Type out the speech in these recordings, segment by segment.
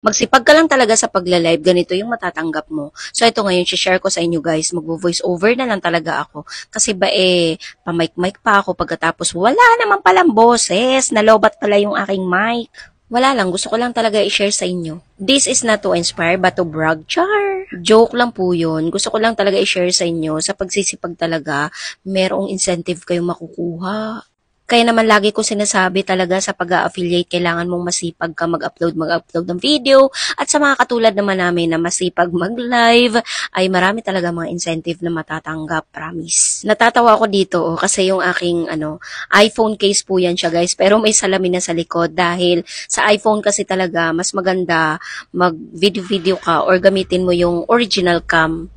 Magsipag ka lang talaga sa pagla-live, ganito yung matatanggap mo. So, ito ngayon, share ko sa inyo guys, magvo-voice over na lang talaga ako. Kasi ba pamic-mic pa ako pagkatapos wala naman palang boses, nalobat pala yung aking mic. Wala lang, gusto ko lang talaga i-share sa inyo. This is not to inspire but to brag, char. Joke lang po yun. Gusto ko lang talaga i-share sa inyo, sa pagsisipag talaga, merong incentive kayong makukuha. Kaya naman lagi ko sinasabi talaga sa pag-affiliate, kailangan mong masipag ka mag-upload ng video. At sa mga katulad naman namin na masipag mag-live, ay marami talaga mga incentive na matatanggap, promise. Natatawa ako dito kasi yung aking iPhone case po yan siya guys, pero may salamin na sa likod dahil sa iPhone kasi talaga mas maganda mag-video-video ka or gamitin mo yung original cam.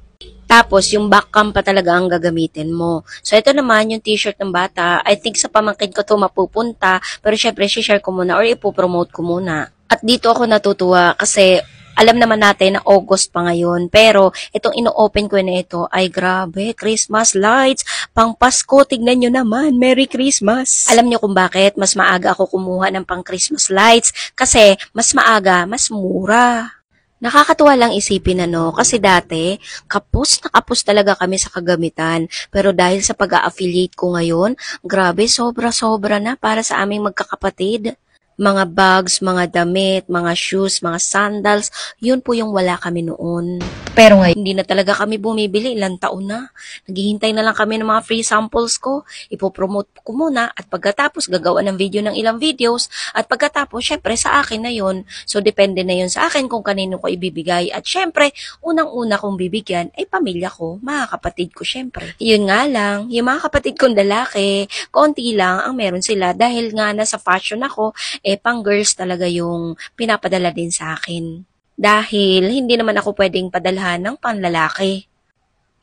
Tapos, yung back cam pa talaga ang gagamitin mo. So, ito naman, yung t-shirt ng bata. I think sa pamangkin ko to mapupunta. Pero syempre, share ko muna or ipopromote ko muna. At dito ako natutuwa kasi alam naman natin na August pa ngayon. Pero, itong ino-open ko na ito ay grabe, Christmas lights. Pang Pasko, tignan nyo naman. Merry Christmas. Alam nyo kung bakit? Mas maaga ako kumuha ng pang Christmas lights. Kasi, mas maaga, mas mura. Nakakatuwa lang isipin kasi dati, kapos na kapos talaga kami sa kagamitan. Pero dahil sa pag-a-affiliate ko ngayon, grabe, sobra-sobra na para sa aming magkakapatid. Mga bags, mga damit, mga shoes, mga sandals, yun po yung wala kami noon. Pero ngayon, hindi na talaga kami bumibili, ilang taon na. Naghihintay na lang kami ng mga free samples ko. Ipopromote ko muna at pagkatapos gagawa ng video ng ilang videos at pagkatapos, syempre sa akin na yun. So, depende na yun sa akin kung kanino ko ibibigay. At syempre, unang-una kong bibigyan ay pamilya ko, mga kapatid ko syempre. Yun nga lang, yung mga kapatid kong lalaki, konti lang ang meron sila dahil nga nasa fashion ako, pang girls talaga yung pinapadala din sa akin. Dahil hindi naman ako pwedeng padalhan ng panlalaki.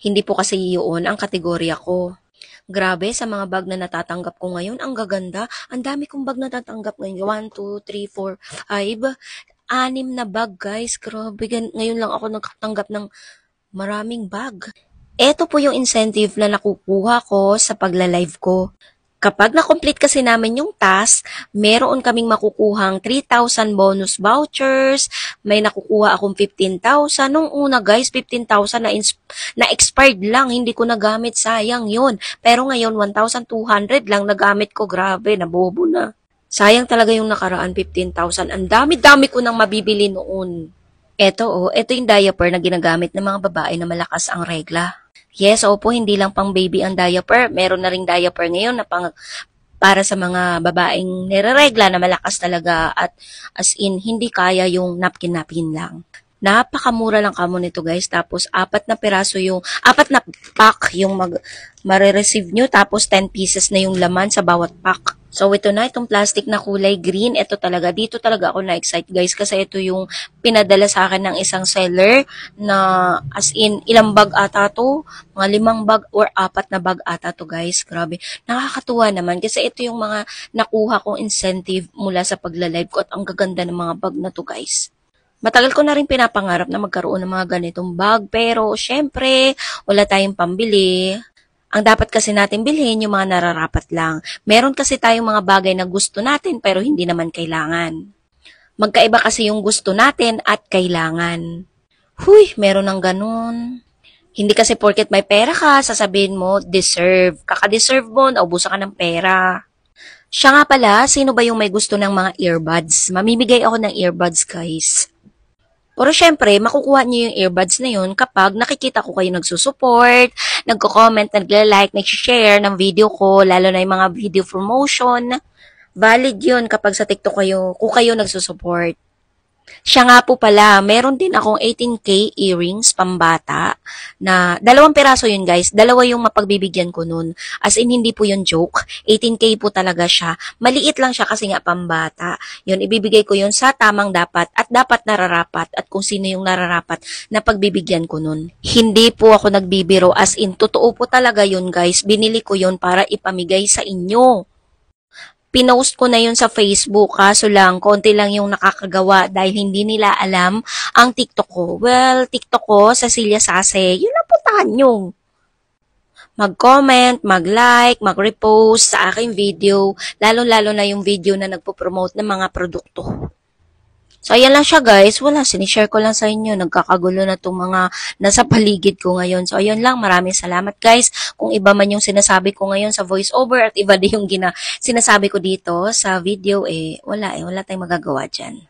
Hindi po kasi yun ang kategorya ko. Grabe, sa mga bag na natatanggap ko ngayon, ang gaganda. Ang dami kong bag natatanggap ngayon. 1, 2, 3, 4, 5. 6 na bag, guys. Grabe, ngayon lang ako nakatanggap ng maraming bag. Ito po yung incentive na nakukuha ko sa pagla-live ko. Kapag na-complete kasi namin yung task, meron kaming makukuhang 3,000 bonus vouchers, may nakukuha akong 15,000. Nung una guys, 15,000 na expired lang, hindi ko nagamit, sayang yun. Pero ngayon, 1,200 lang nagamit ko, grabe, nabobo na. Sayang talaga yung nakaraan, 15,000. Ang dami-dami ko nang mabibili noon. Ito yung diaper na ginagamit ng mga babae na malakas ang regla. Yes, opo, hindi lang pang baby ang diaper. Meron na ring diaper ngayon na para sa mga babaeng nireregla na malakas talaga at as in, hindi kaya yung napkin-napkin lang. Napakamura lang kamo nito guys. Tapos, 4 na pack yung marireceive nyo. Tapos, 10 pieces na yung laman sa bawat pack. So, ito na, itong plastic na kulay green. Ito talaga, dito talaga ako na-excite guys. Kasi ito yung pinadala sa akin ng isang seller na as in, ilang bag ata to? Mga 5 bag or 4 na bag ata to guys. Grabe. Nakakatuwa naman kasi ito yung mga nakuha kong incentive mula sa pagla-live ko at ang gaganda ng mga bag na to guys. Matagal ko na rin pinapangarap na magkaroon ng mga ganitong bag pero syempre wala tayong pambili. Ang dapat kasi natin bilhin yung mga nararapat lang. Meron kasi tayong mga bagay na gusto natin pero hindi naman kailangan. Magkaiba kasi yung gusto natin at kailangan. Huy, meron ng ganun. Hindi kasi porket may pera ka, sasabihin mo, deserve. Kaka-deserve mo, naubusan ka ng pera. Siya nga pala, sino ba yung may gusto ng mga earbuds? Mamimigay ako ng earbuds, guys. Pero syempre, makukuha niyo yung earbuds na yun kapag nakikita ko kayo nagsusupport, nagko-comment, nagla-like, nag-share ng video ko, lalo na yung mga video promotion. Valid yun kapag sa TikTok kung kayo nagsusupport. Siya nga po pala, meron din akong 18K earrings pambata na 2 piraso yun guys. 2 yung mapagbibigyan ko nun. As in, hindi po yun joke. 18K po talaga siya. Maliit lang siya kasi nga pambata. Yun, ibibigay ko yun sa tamang dapat at dapat nararapat at kung sino yung nararapat na pagbibigyan ko nun. Hindi po ako nagbibiro as in, totoo po talaga yun guys. Binili ko yun para ipamigay sa inyo. Pinost ko na yun sa Facebook, kaso lang, konti lang yung nakakagawa dahil hindi nila alam ang TikTok ko. Well, TikTok ko, Cecilia Sase, yun ang puntahan nyo. Mag-comment, mag-like, mag-repost sa aking video, lalo-lalo na yung video na nagpo-promote ng mga produkto. So, ayan lang siya guys. Wala, sinishare ko lang sa inyo. Nagkakagulo na itong mga nasa paligid ko ngayon. So, ayun lang. Maraming salamat guys. Kung iba man yung sinasabi ko ngayon sa voiceover at iba din yung sinasabi ko dito sa video, wala tayong magagawa dyan.